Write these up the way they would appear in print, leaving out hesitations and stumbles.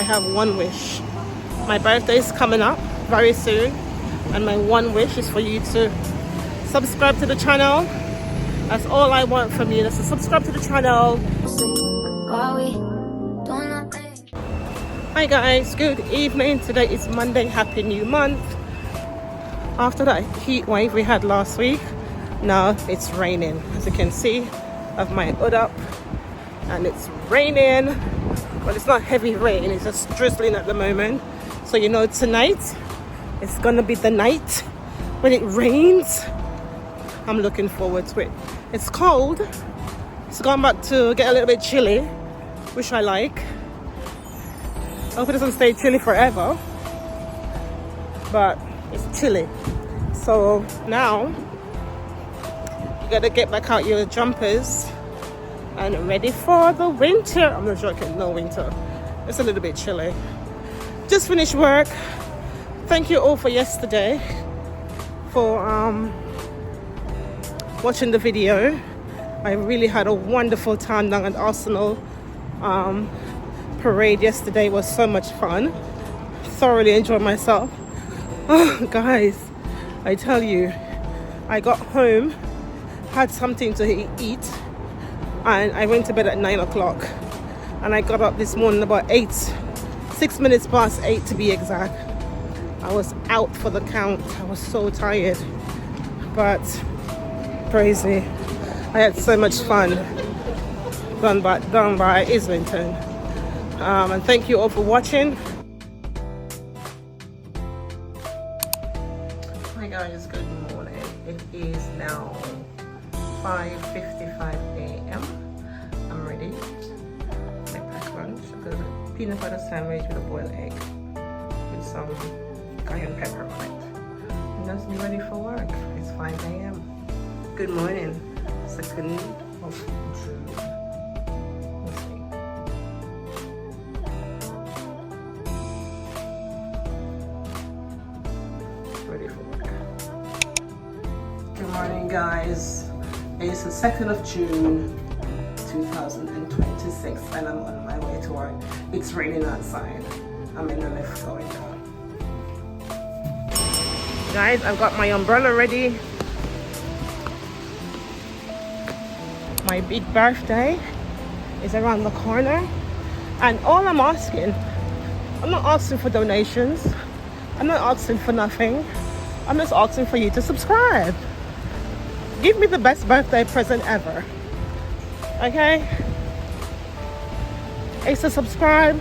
I have one wish. My birthday is coming up very soon, and my one wish is for you to subscribe to the channel. That's all I want from you. That's to subscribe to the channel. Hi guys, good evening. Today is Monday. Happy new month. After that heat wave we had last week, now it's raining. As you can see, I have my hood up and it's raining. Well, it's not heavy rain, it's just drizzling at the moment. So you know, tonight it's gonna be the night when it rains. I'm looking forward to it. It's cold. It's gone back to get a little bit chilly, which I like. I hope it doesn't stay chilly forever, but it's chilly. So now you gotta get back out your jumpers and ready for the winter. I'm not joking, no winter. It's a little bit chilly. Just finished work. Thank you all for yesterday for watching the video. I really had a wonderful time down at Arsenal. Parade yesterday was so much fun. Thoroughly enjoyed myself. Oh, guys, I tell you, I got home, had something to eat, and I went to bed at 9 o'clock. And I got up this morning about 6 minutes past 8 to be exact. I was out for the count. I was so tired, but crazy. I had so much fun done by Islington. And thank you all for watching. Hi guys, good morning. It is now 5:55 a.m. I'm ready. My pack lunch. I've got a peanut butter sandwich with a boiled egg with some cayenne pepper on it. And that's me ready for work. It's 5 a.m. Good morning. 2nd of June. Let's see. Ready for work. Good morning, guys. It's the 2nd of June 2026 and I'm on my way to work. It's raining outside. I'm in the lift going down. Guys, I've got my umbrella ready. My big birthday is around the corner, and all I'm not asking for donations. I'm not asking for nothing. I'm just asking for you to subscribe. Give me the best birthday present ever. Okay? It's to subscribe.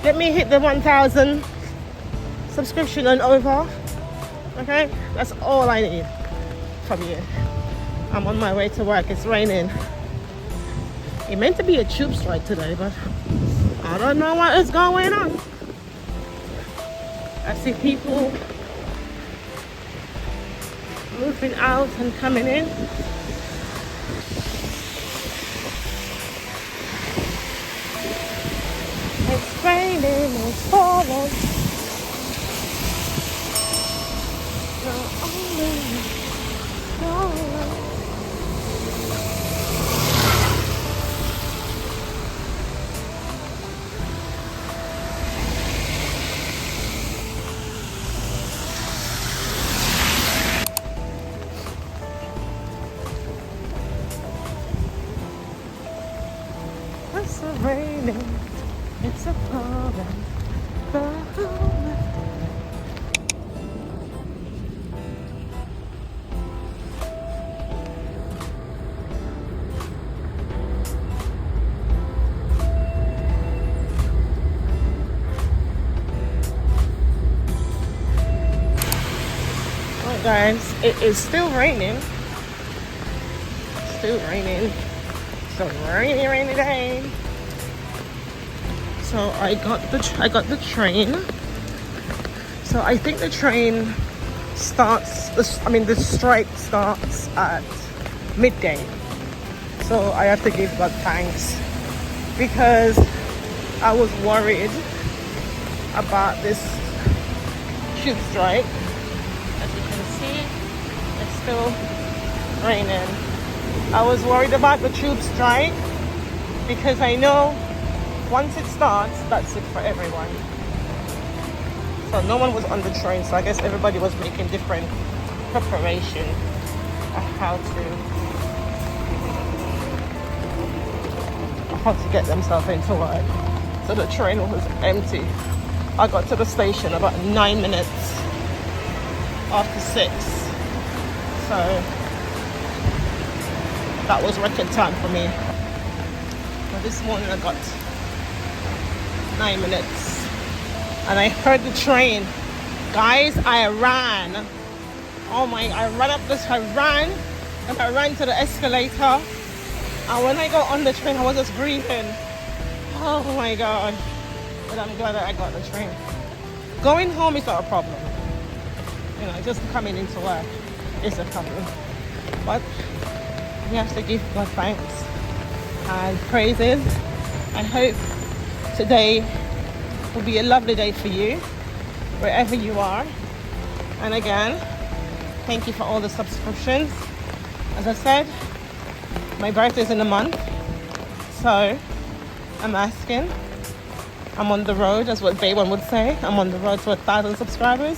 Let me hit the 1,000 subscription and over. Okay? That's all I need from you. I'm on my way to work. It's raining. It meant to be a tube strike today, but I don't know what is going on. I see people moving out and coming in. It's raining, it's falling. It's raining, it's a pouring. Well, guys, it is still raining. Still raining. It's a rainy day. So I got the train. So I think the train starts. The strike starts at midday. So I have to give God thanks because I was worried about this tube strike. As you can see, it's still raining. I was worried about the tube strike because I know Once it starts, that's it for everyone. So no one was on the train, so I guess everybody was making different preparation of how to get themselves into work. So the train was empty. I got to the station about 9 minutes after 6. So that was record time for me. But this morning I got 9 minutes. And I heard the train. Guys, I ran. Oh my, I ran to the escalator. And when I got on the train, I was just breathing. Oh my God. But I'm glad that I got the train. Going home is not a problem. You know, just coming into work is a problem. But we have to give God thanks and praises. I hope today will be a lovely day for you, wherever you are. And again, thank you for all the subscriptions. As I said, my birthday's in a month, so I'm asking. I'm on the road, that's what Baywan would say. I'm on the road to 1,000 subscribers.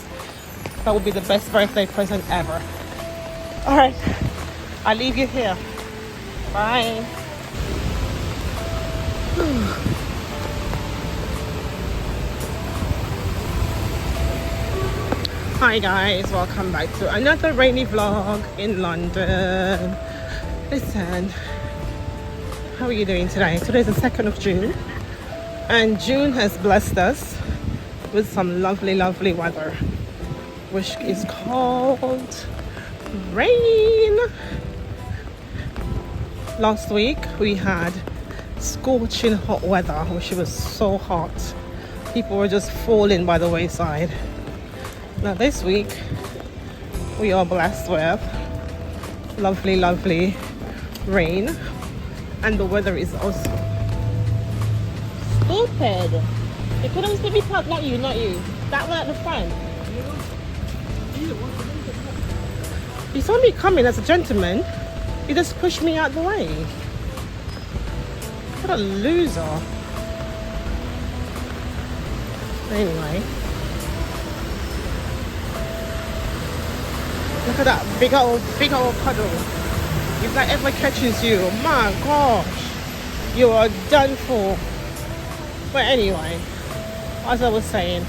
That would be the best birthday present ever. All right, I'll leave you here. Bye. Hi guys, welcome back to another rainy vlog in London. Listen, how are you doing today? Today's the 2nd of June, and June has blessed us with some lovely weather, which is called rain. Last week we had scorching hot weather, which was so hot. People were just falling by the wayside. Now this week we are blessed with lovely rain, and the weather is awesome. Stupid! You could have be parked, not you. That one at the front. You saw me coming as a gentleman. You just pushed me out the way. What a loser. Anyway. Look at that big old puddle. If that ever catches you, my gosh, you are done for. But anyway, as I was saying,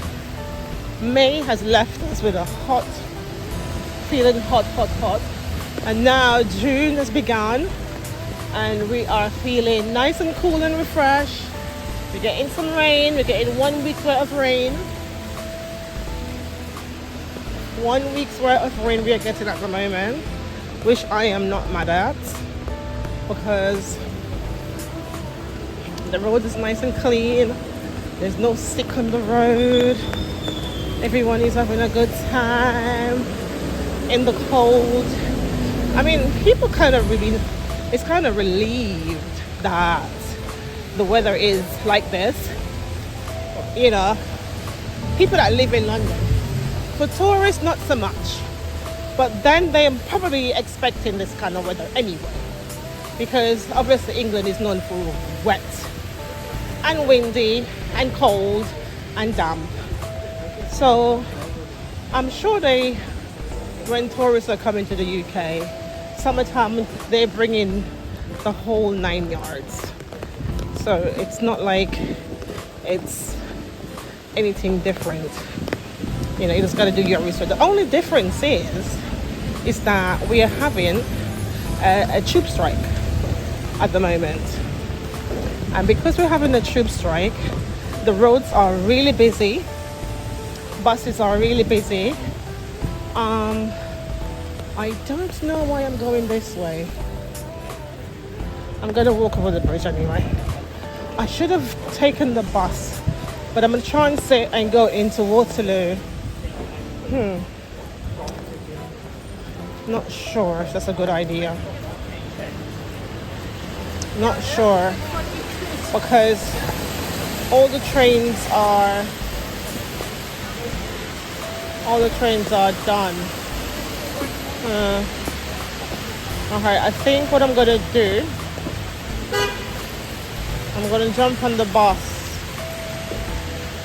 May has left us with a feeling hot. And now June has begun, and we are feeling nice and cool and refreshed. We're getting some rain. We're getting 1 week's worth of rain. 1 week's worth of rain we are getting at the moment, which I am not mad at, because the road is nice and clean. There's no sick on the road. Everyone is having a good time in the cold. I mean, it's kind of relieved that the weather is like this. You know, people that live in London. For tourists, not so much. But then they are probably expecting this kind of weather anyway. Because obviously England is known for wet and windy and cold and damp. So I'm sure when tourists are coming to the UK, summertime, they bring in the whole 9 yards. So it's not like it's anything different. You know, you just got to do your research. The only difference is that we are having a tube strike at the moment. And because we're having a tube strike, the roads are really busy. Buses are really busy. I don't know why I'm going this way. I'm going to walk over the bridge anyway. I should have taken the bus, but I'm going to try and sit and go into Waterloo. Not sure if that's a good idea. Not sure, because all the trains are done. Okay, I think what I'm gonna do, I'm gonna jump on the bus.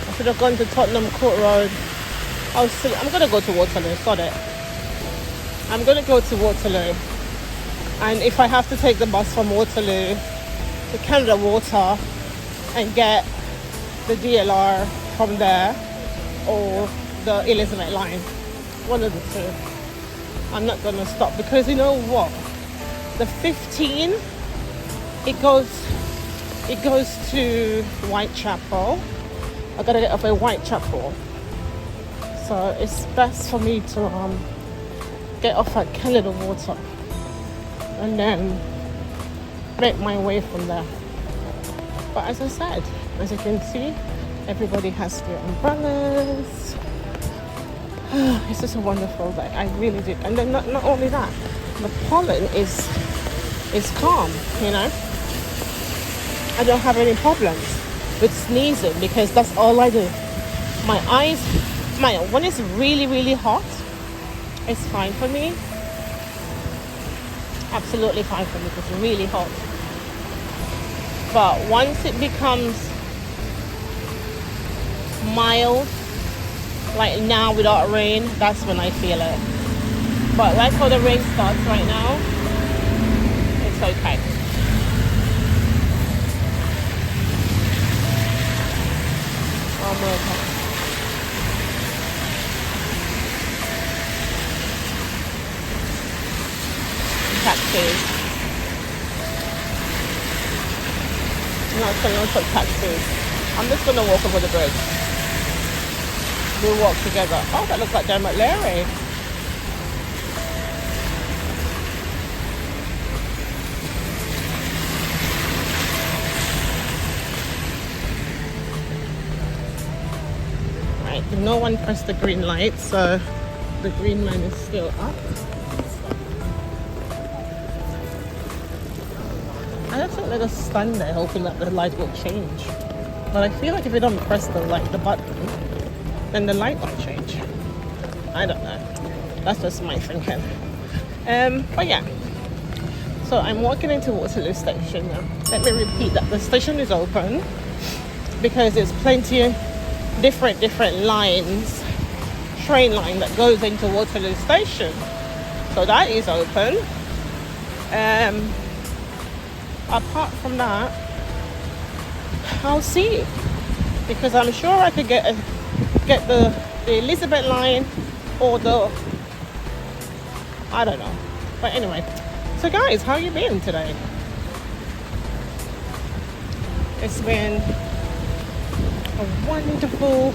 I should have gone to Tottenham Court Road. I'm gonna go to Waterloo, sod it. I'm gonna go to Waterloo. And if I have to take the bus from Waterloo to Canada Water and get the DLR from there or the Elizabeth line, one of the two. I'm not gonna stop because you know what? The 15, it goes to Whitechapel. I gotta get off at Whitechapel. So it's best for me to get off at Canada Water and then make my way from there. But as I said, as you can see, everybody has their umbrellas. It's just a wonderful day. I really did. And then not only that, the pollen is calm, you know. I don't have any problems with sneezing because that's all I do. When it's really, really hot, it's fine for me. Absolutely fine for me because it's really hot. But once it becomes mild, like now without rain, that's when I feel it. But like how the rain starts right now, it's okay. I'm okay. Taxis. Not going to taxis. I'm just going to walk over the bridge. We'll walk together. Oh, that looks like Dermot Leary. Right, no one pressed the green light, so the green man is still up. I just think they're just stand there hoping that the light will change. But I feel like if you don't press the button, then the light won't change. I don't know. That's just my thinking. But yeah. So I'm walking into Waterloo Station now. Let me repeat that the station is open because there's plenty of different lines, train line that goes into Waterloo Station. So that is open. Apart from that, I'll see, because I'm sure I could get the Elizabeth line or I don't know. But anyway, so guys, how you been today? It's been a wonderful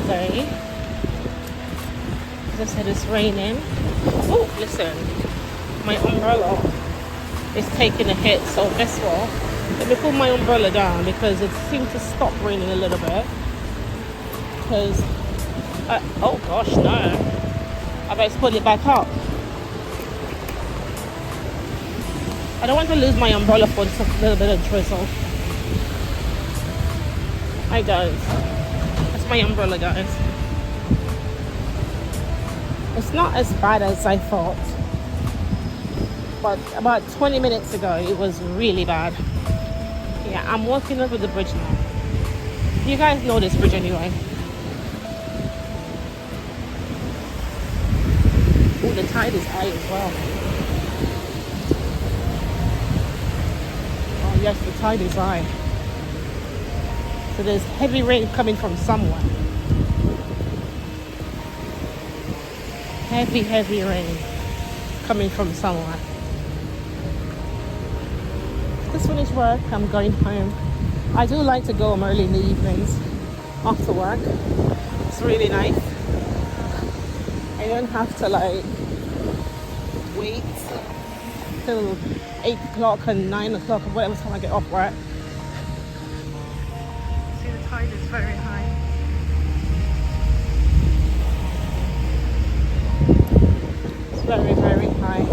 day. As I said, it's raining. Oh, listen, my umbrella is taking a hit, so guess what? Let me pull my umbrella down because it seemed to stop raining a little bit. Because, oh gosh, no. I better put it back up. I don't want to lose my umbrella for just a little bit of drizzle. Hi guys. That's my umbrella, guys. It's not as bad as I thought. But about 20 minutes ago, it was really bad. Yeah, I'm walking over the bridge now. You guys know this bridge anyway. Oh, the tide is high as well. Oh yes, the tide is high. So there's heavy rain coming from somewhere. Heavy rain coming from somewhere. Just finished work, I'm going home. I do like to go home early in the evenings after work. It's really nice. I don't have to like wait till 8 o'clock and 9 o'clock or whatever time I get off work. See, the tide is very high. It's very high.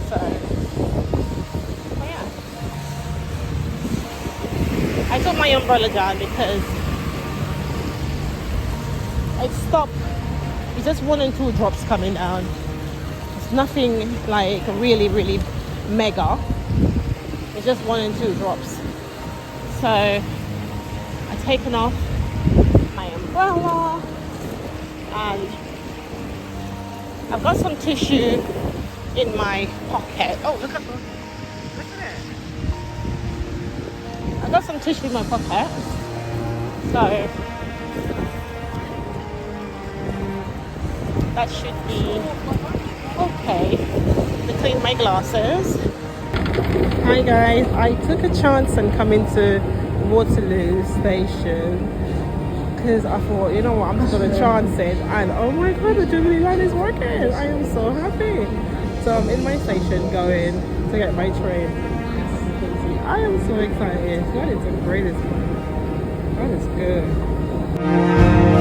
So I took my umbrella down because it stopped. It's just 1 and 2 drops coming down. It's nothing like really mega. It's just 1 and 2 drops. So I've taken off my umbrella and I've got some tissue in my pocket. Oh, look at it. I've got some tissue in my pocket. So that should be okay to clean my glasses. Hi guys, I took a chance and come into Waterloo station because I thought, you know what, I'm just gonna chance it, and oh my god, the Jubilee line is working. I am so happy. So I'm in my station going to get my train. I am so excited. That is the greatest one. That is good.